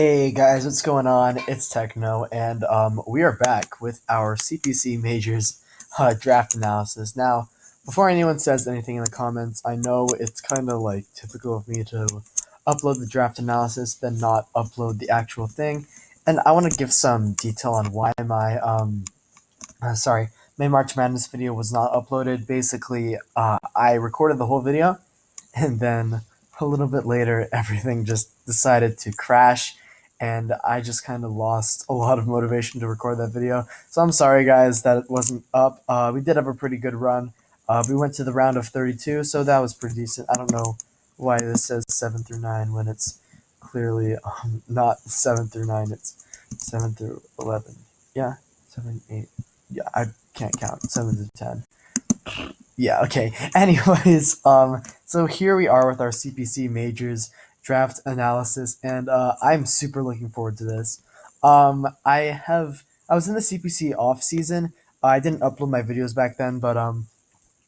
Hey guys, what's going on? It's Techno, and we are back with our CPC Majors draft analysis. Now, before anyone says anything in the comments, I know it's kind of like typical of me to upload the draft analysis, then not upload the actual thing, and I want to give some detail on why my March Madness video was not uploaded. Basically, I recorded the whole video, and then a little bit later everything just decided to crash, and I just kind of lost a lot of motivation to record that video. So I'm sorry guys that it wasn't up. We did have a pretty good run. We went to the round of 32, so that was pretty decent. I don't know why this says 7 through 9 when it's clearly not 7 through 9, it's 7 through 11. Yeah, 7, 8. Yeah, I can't count. 7 to 10. Yeah, okay. Anyways, so here we are with our CPC Majors draft analysis, and I'm super looking forward to this. I was in the CPC off season. I didn't upload my videos back then, but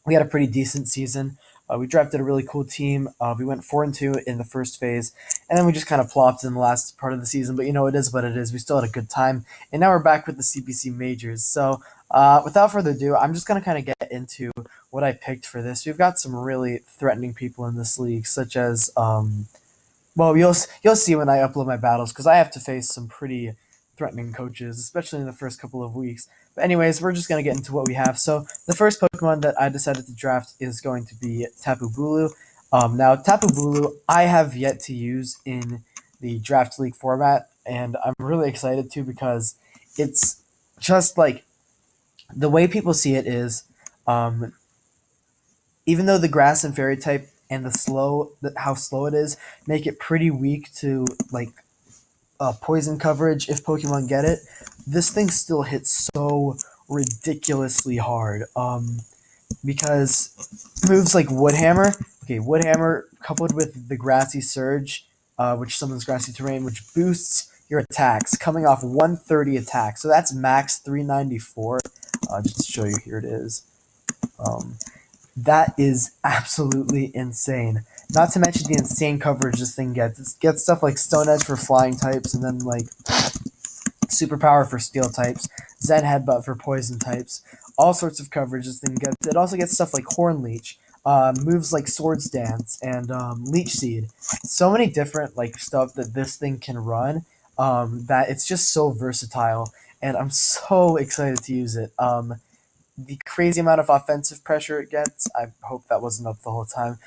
we had a pretty decent season. We drafted a really cool team. We went 4-2 in the first phase, and then we just kind of plopped in the last part of the season. But it is what it is. We still had a good time, and now we're back with the CPC Majors. So, without further ado, I'm just gonna kind of get into what I picked for this. We've got some really threatening people in this league, such as well, you'll see when I upload my battles, because I have to face some pretty threatening coaches, especially in the first couple of weeks. But anyways, we're just gonna get into what we have. So the first Pokemon that I decided to draft is going to be Tapu Bulu. Now Tapu Bulu I have yet to use in the draft league format, and I'm really excited to, because it's just like the way people see it is, um, even though the grass and fairy type and how slow it is make it pretty weak to like poison coverage if Pokemon get it, this thing still hits so ridiculously hard. Because moves like Wood Hammer, okay, Wood Hammer coupled with the Grassy Surge, which summons Grassy Terrain, which boosts your attacks, coming off 130 attack. So that's max 394. Just to show you, here it is. Um, that is absolutely insane. Not to mention the insane coverage this thing gets. It gets stuff like Stone Edge for flying types, and then like Superpower for steel types, Zen Headbutt for poison types, all sorts of coverage this thing gets. It also gets stuff like Horn Leech, moves like Swords Dance, and Leech Seed. So many different like stuff that this thing can run, that it's just so versatile, and I'm so excited to use it. The crazy amount of offensive pressure it gets. I hope that wasn't up the whole time.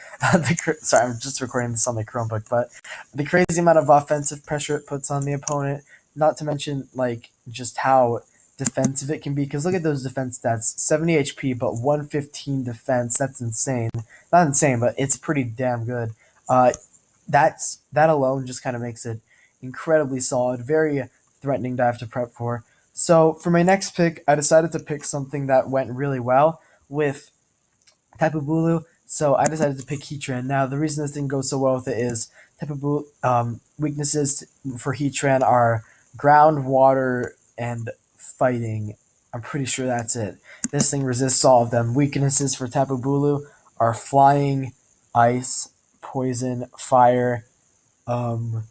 Sorry, I'm just recording this on my Chromebook, but the crazy amount of offensive pressure it puts on the opponent. Not to mention like just how defensive it can be. Because look at those defense stats: 70 HP, but 115 defense. That's insane. Not insane, but it's pretty damn good. Uh, that alone just kind of makes it incredibly solid. Very threatening to have to prep for. So for my next pick, I decided to pick something that went really well with Tapu Bulu. So I decided to pick Heatran. Now the reason this didn't go so well with it is Tapu Bulu weaknesses for Heatran are ground, water, and fighting. I'm pretty sure that's it. This thing resists all of them. Weaknesses for Tapu Bulu are flying, ice, poison, fire, um,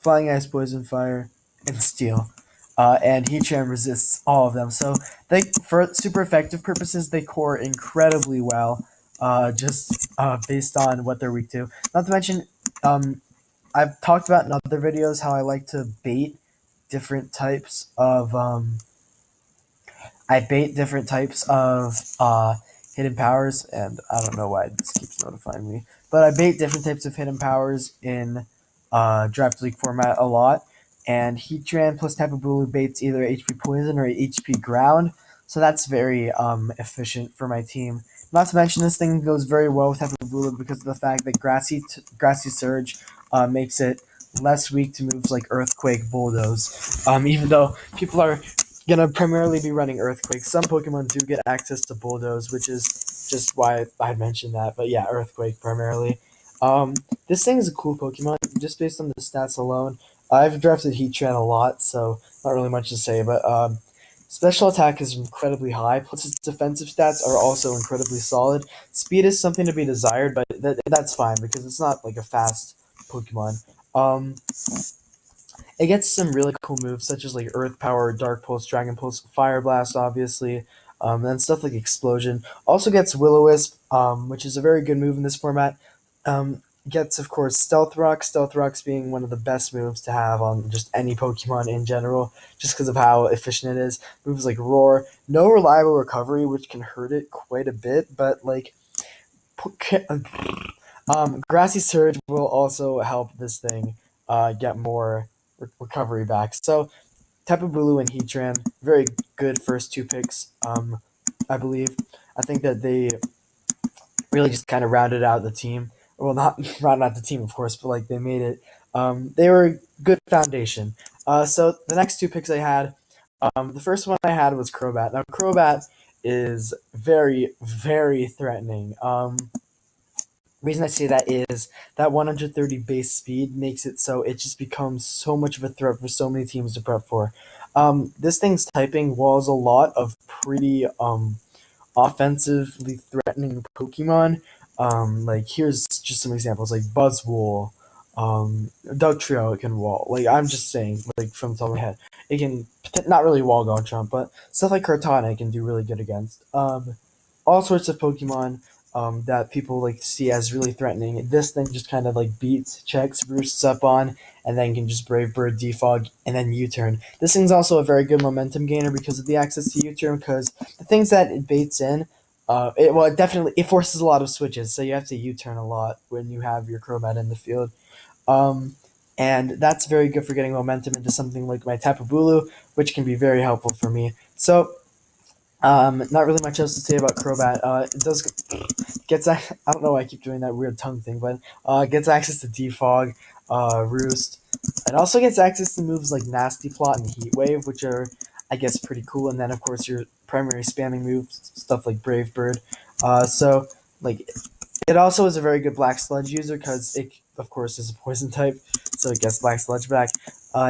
flying, ice, poison, fire, and steel. And Heatran resists all of them. So they, for super effective purposes, they core incredibly well, just based on what they're weak to. Not to mention, I've talked about in other videos how I like to bait different types of hidden powers, and I don't know why this keeps notifying me, but I bait different types of hidden powers in draft league format a lot. And Heatran plus Tapu Bulu baits either HP Poison or HP Ground, so that's very efficient for my team. Not to mention, this thing goes very well with Tapu Bulu because of the fact that Grassy Surge makes it less weak to moves like Earthquake, Bulldoze. Even though people are gonna primarily be running Earthquake, some Pokemon do get access to Bulldoze, which is just why I mentioned that. But yeah, Earthquake primarily. This thing is a cool Pokemon just based on the stats alone. I've drafted Heatran a lot, so not really much to say, but special attack is incredibly high, plus its defensive stats are also incredibly solid. Speed is something to be desired, but that's fine because it's not like a fast Pokemon. It gets some really cool moves such as like Earth Power, Dark Pulse, Dragon Pulse, Fire Blast, obviously, and stuff like Explosion. Also gets Will-O-Wisp, which is a very good move in this format. Gets of course Stealth Rock. Stealth Rock's being one of the best moves to have on just any Pokemon in general, just because of how efficient it is. Moves like Roar, no reliable recovery, which can hurt it quite a bit, but like Grassy Surge will also help this thing get more recovery back. So Tapu Bulu and Heatran, very good first two picks, I believe. I think that they really just kind of rounded out the team. Well, not rounded out the team, of course, but like they made it. They were a good foundation. So the next two picks I had, the first one I had was Crobat. Now Crobat is very, very threatening. Reason I say that is that 130 base speed makes it so it just becomes so much of a threat for so many teams to prep for. This thing's typing walls a lot of pretty offensively threatening Pokemon. Like here's just some examples like Buzzwole, Dugtrio it can wall. Like I'm just saying, like from the top of my head, it can not really wall Garchomp, but stuff like Cortana it can do really good against. All sorts of Pokemon that people like see as really threatening. This thing just kind of like beats, checks, roosts up on, and then can just Brave Bird, Defog, and then U-turn. This thing's also a very good momentum gainer because of the access to U-turn. Because the things that it baits in, it definitely it forces a lot of switches, so you have to U-turn a lot when you have your Crobat in the field. Um, and that's very good for getting momentum into something like my Tapu Bulu, which can be very helpful for me. So not really much else to say about Crobat. It does gets I don't know why I keep doing that weird tongue thing, but gets access to Defog, Roost, and also gets access to moves like Nasty Plot and Heat Wave, which are I guess pretty cool. And then of course your primary spamming moves, stuff like Brave Bird. So like it also is a very good Black Sludge user because it of course is a poison type, so it gets Black Sludge back.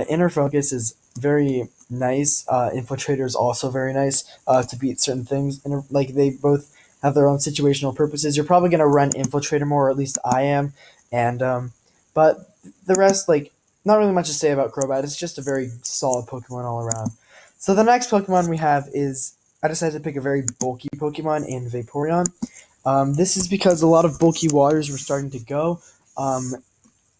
Inner Focus is very nice. Infiltrator is also very nice to beat certain things. Like they both have their own situational purposes. You're probably gonna run Infiltrator more, or at least I am. And but the rest, like, not really much to say about Crobat. It's just a very solid Pokemon all around. So the next Pokemon we have is I decided to pick a very bulky Pokemon in Vaporeon. This is because a lot of bulky waters were starting to go. Um,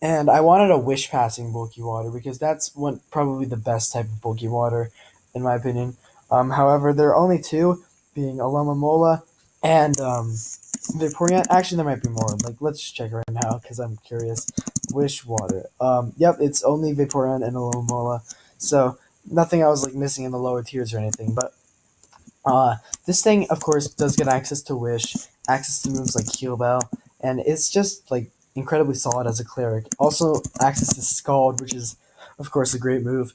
and I wanted a wish passing bulky water because that's one probably the best type of bulky water, in my opinion. However, there are only two, being Alomomola and Vaporeon. Actually, there might be more. Like, let's just check right now because I'm curious. Wish water. Yep, it's only Vaporeon and Alomomola. So nothing I was like missing in the lower tiers or anything. But uh, this thing, of course, does get access to Wish, access to moves like Heal Bell, and it's just like incredibly solid as a cleric. Also, access to Scald, which is, of course, a great move.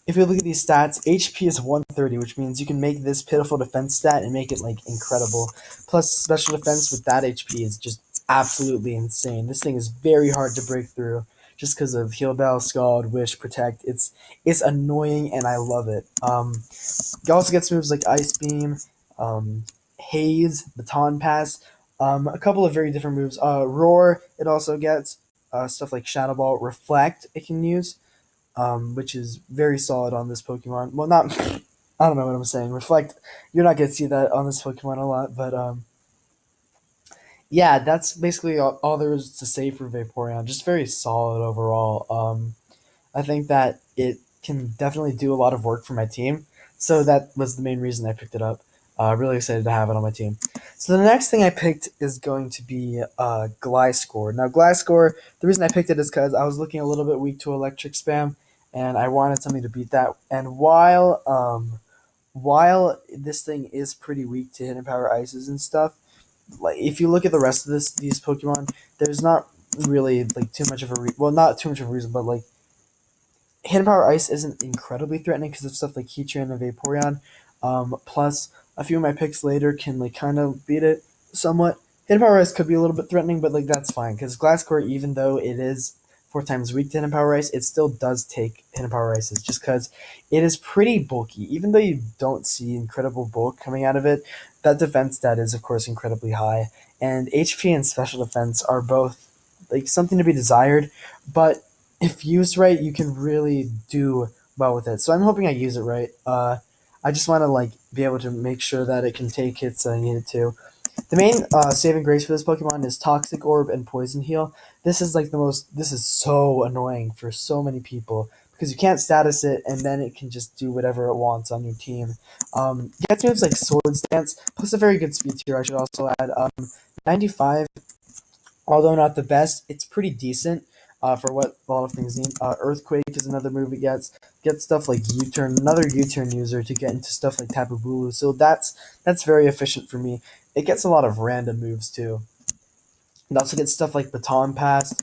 If you look at these stats, HP is 130, which means you can make this pitiful defense stat and make it like incredible. Plus, special defense with that HP is just absolutely insane. This thing is very hard to break through just because of Heal Bell, Scald, Wish, Protect. It's annoying and I love it. He also gets moves like Ice Beam, Haze, Baton Pass, a couple of very different moves. Roar, it also gets stuff like Shadow Ball, Reflect, it can use, which is very solid on this Pokemon. Well, not, I don't know what I'm saying. Reflect, you're not going to see that on this Pokemon a lot, but yeah, that's basically all there is to say for Vaporeon. Just very solid overall. I think that it can definitely do a lot of work for my team. So that was the main reason I picked it up. Really excited to have it on my team. So the next thing I picked is going to be Gliscor. Now Gliscor, the reason I picked it is because I was looking a little bit weak to electric spam, and I wanted something to beat that. And while this thing is pretty weak to hidden power ices and stuff, like if you look at the rest of these Pokemon, there's not really like too much of a well, not too much of a reason, but like Hidden Power Ice isn't incredibly threatening because of stuff like Heatran and Vaporeon. Plus, a few of my picks later can like kind of beat it somewhat. Hidden Power Ice could be a little bit threatening, but like that's fine because Glasscore, even though it is 4 times weak to Hidden Power Ice, it still does take Hidden Power Ices just because it is pretty bulky. Even though you don't see incredible bulk coming out of it, that defense stat is of course incredibly high, and HP and special defense are both like something to be desired, but if used right, you can really do well with it. So I'm hoping I use it right. I just want to like be able to make sure that it can take hits that I need it to. The main saving grace for this Pokemon is Toxic Orb and Poison Heal. This is like the most. This is so annoying for so many people because you can't status it and then it can just do whatever it wants on your team. It gets moves like Swords Dance, plus a very good speed tier. I should also add 95. Although not the best, it's pretty decent for what a lot of things need. Earthquake is another move it gets. Get stuff like U-turn, another U-turn user to get into stuff like Tapu Bulu. So that's very efficient for me. It gets a lot of random moves too. It also gets stuff like Baton Pass,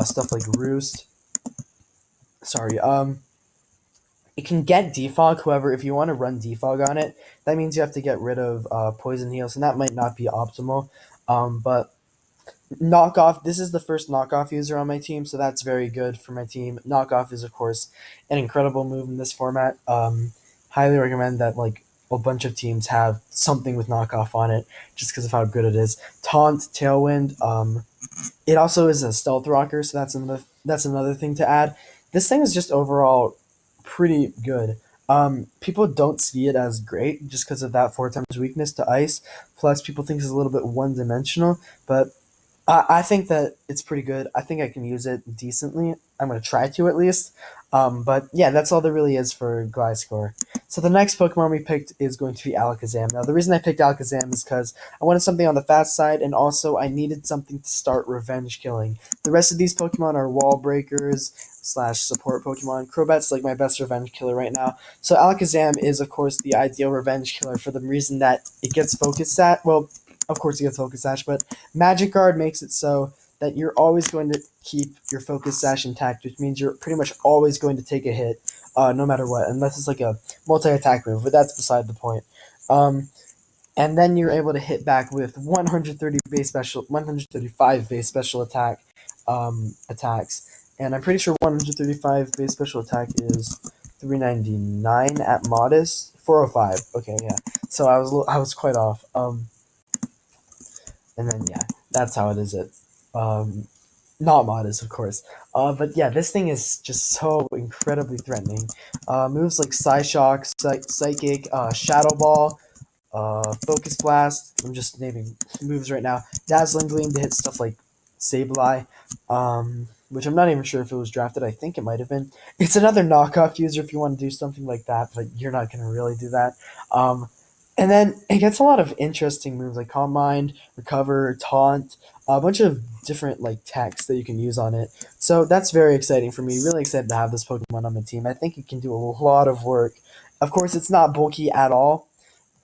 stuff like Roost. Sorry, it can get defog. However, if you want to run defog on it, that means you have to get rid of poison heals, and that might not be optimal. But knockoff, this is the first knockoff user on my team, so that's very good for my team. Knockoff is of course an incredible move in this format. Highly recommend that like a bunch of teams have something with knockoff on it just because of how good it is. Taunt, Tailwind, it also is a stealth rocker, so that's another thing to add. This thing is just overall pretty good. People don't see it as great just because of that 4 times weakness to ice. Plus, people think it's a little bit one dimensional, but I think that it's pretty good. I think I can use it decently. I'm going to try to at least. But yeah, that's all there really is for Gliscor. So the next Pokemon we picked is going to be Alakazam. Now, the reason I picked Alakazam is because I wanted something on the fast side, and also I needed something to start revenge killing. The rest of these Pokemon are wall breakers slash support Pokemon. Crobat's like my best revenge killer right now. So Alakazam is, of course, the ideal revenge killer for the reason that it gets focus sat. Well, of course it gets focus sash, but Magic Guard makes it so that you're always going to keep your focus sash intact, which means you're pretty much always going to take a hit, no matter what, unless it's like a multi-attack move, but that's beside the point. Um, and then you're able to hit back with 135 base special attack attacks, and I'm pretty sure 135 base special attack is 399 at modest 405. Okay, yeah. So I was quite off. And then yeah, that's how it is. Um, Not modest, of course. But yeah, this thing is just so incredibly threatening. Moves like Psyshock, Psychic, Shadow Ball, Focus Blast. I'm just naming moves right now. Dazzling Gleam to hit stuff like Sableye, which I'm not even sure if it was drafted. I think it might have been. It's another knockoff user if you want to do something like that, but you're not going to really do that. Um, and then it gets a lot of interesting moves like Calm Mind, Recover, Taunt, a bunch of different like techs that you can use on it. So that's very exciting for me. Really excited to have this Pokemon on my team. I think it can do a lot of work. Of course, it's not bulky at all.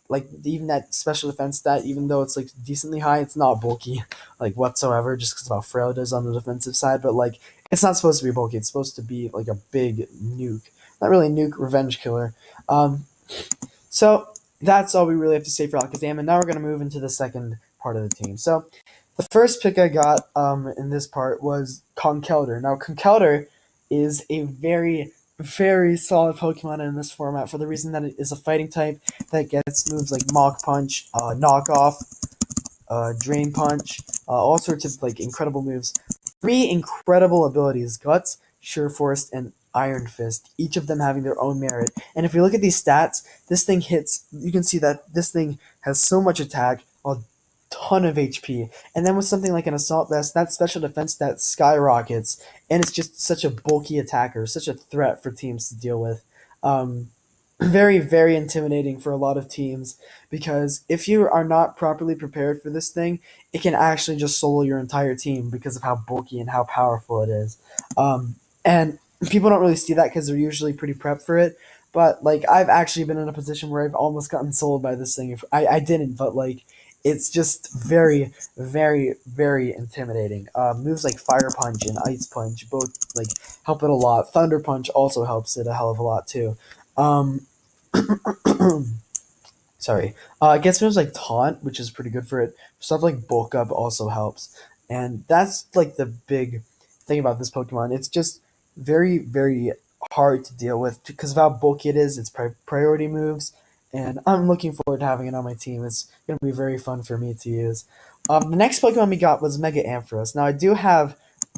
Like even that special defense stat, even though it's like decently high, it's not bulky like whatsoever. Just because of how frail it is on the defensive side. But like it's not supposed to be bulky. It's supposed to be like a big nuke. Not really nuke, revenge killer. Um, so that's all we really have to say for Alakazam. And now we're gonna move into the second part of the team. So the first pick I got in this part was Conkeldurr. Now Conkeldurr is a very solid Pokemon in this format for the reason that it is a fighting type that gets moves like Mach Punch, Knock Off, Drain Punch, all sorts of like incredible moves. Three incredible abilities: Guts, Sure Force, and Iron Fist. Each of them having their own merit. And if we look at these stats, this thing hits. You can see that this thing has so much attack, a ton of HP, and then with something like an Assault Vest, that special defense stat skyrockets, and it's just such a bulky attacker, such a threat for teams to deal with. Um, very intimidating for a lot of teams because if you are not properly prepared for this thing, it can actually just solo your entire team because of how bulky and how powerful it is. And people don't really see that because they're usually pretty prepped for it. But like I've actually been in a position where I've almost gotten sold by this thing. If I didn't, but like it's just very intimidating. Moves like Fire Punch and Ice Punch both like help it a lot. Thunder Punch also helps it a hell of a lot too. Um, Sorry. It gets moves like Taunt, which is pretty good for it. Stuff like Bulk Up also helps. And that's like the big thing about this Pokemon. It's just very hard to deal with because of how bulky it is. It's priority moves. And I'm looking forward to having it on my team. It's going to be very fun for me to use. The next Pokemon we got was Mega Ampharos. Now, I do have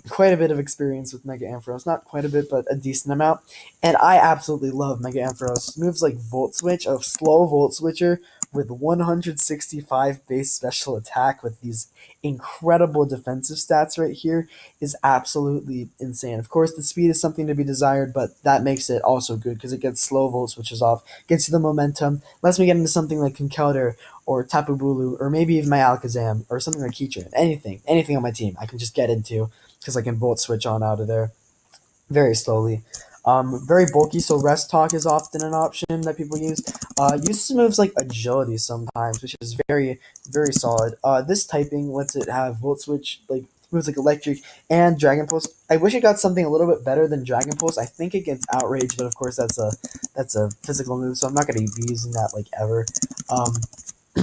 quite a bit of experience with Mega Ampharos. Not quite a bit, but a decent amount. And I absolutely love Mega Ampharos. Moves like Volt Switch, a slow Volt Switcher with 165 base special attack with these incredible defensive stats right here is absolutely insane. Of course, the speed is something to be desired, but that makes it also good because it gets slow Volt Switches off, gets you the momentum, lets me get into something like Conkeldurr or Tapu Bulu, or maybe even my Alakazam, or something like Keychain. Anything on my team, I can just get into because I can Volt Switch on out of there very slowly. Very bulky, so Rest Talk is often an option that people use. Uses moves like Agility sometimes, which is very solid. This typing lets it have Volt Switch, like moves like Electric and Dragon Pulse. I wish it got something a little bit better than Dragon Pulse. I think it gets Outrage, but of course that's a physical move, so I'm not going to be using that like ever. Um,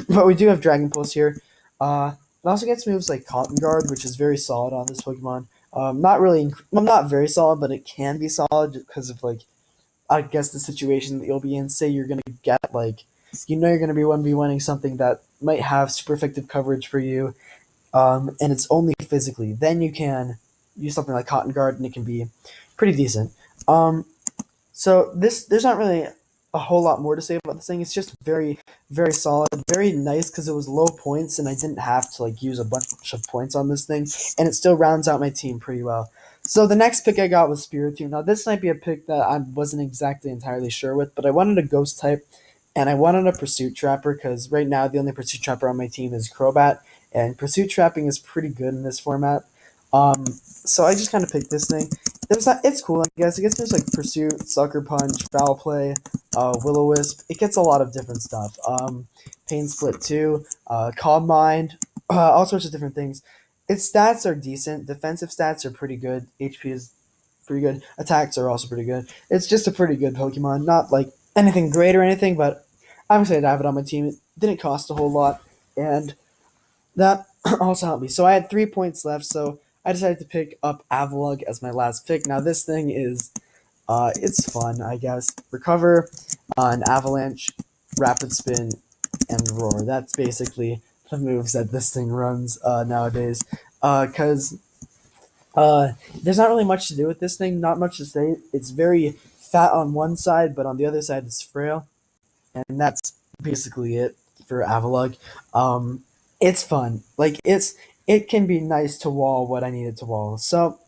but we do have Dragon Pulse here. It also gets moves like Cotton Guard, which is very solid on this Pokemon. Not really, well, not very solid, but it can be solid because of like I guess the situation that you'll be in. Say you're gonna get like, you're gonna be 1v1ing something that might have super effective coverage for you, and it's only physically. Then you can use something like Cotton Guard, and it can be pretty decent. So there's not really a whole lot more to say about this thing. It's just very solid, very nice because it was low points and I didn't have to like use a bunch of points on this thing, and it still rounds out my team pretty well. So the next pick I got was Spiritomb. Now this might be a pick that I wasn't exactly entirely sure with, but I wanted a Ghost type, and I wanted a Pursuit Trapper because right now the only Pursuit Trapper on my team is Crobat, and Pursuit Trapping is pretty good in this format. So I just kind of picked this thing. It's cool, I guess. It gets things like Pursuit, Sucker Punch, Foul Play, Will-O-Wisp. It gets a lot of different stuff. Pain Split too, Calm Mind, all sorts of different things. Its stats are decent. Defensive stats are pretty good. HP is pretty good. Attacks are also pretty good. It's just a pretty good Pokemon. Not like anything great or anything, but I'm excited to have it on my team. It didn't cost a whole lot, and that also helped me. So I had 3 points left, so I decided to pick up Avalugg as my last pick. Now this thing is it's fun, I guess. Recover, an Avalanche, Rapid Spin, and Roar. That's basically the moves that this thing runs nowadays. Because there's not really much to do with this thing, not much to say. It's very fat on one side, but on the other side it's frail, and that's basically it for Avalugg. Um, it's fun. It can be nice to wall what I needed to wall. So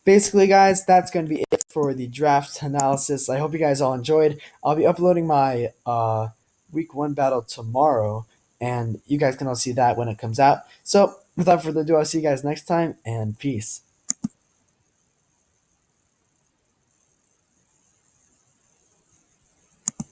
basically, guys, that's going to be it for the draft analysis. I hope you guys all enjoyed. I'll be uploading my week one battle tomorrow, and you guys can all see that when it comes out. So without further ado, I'll see you guys next time, and peace.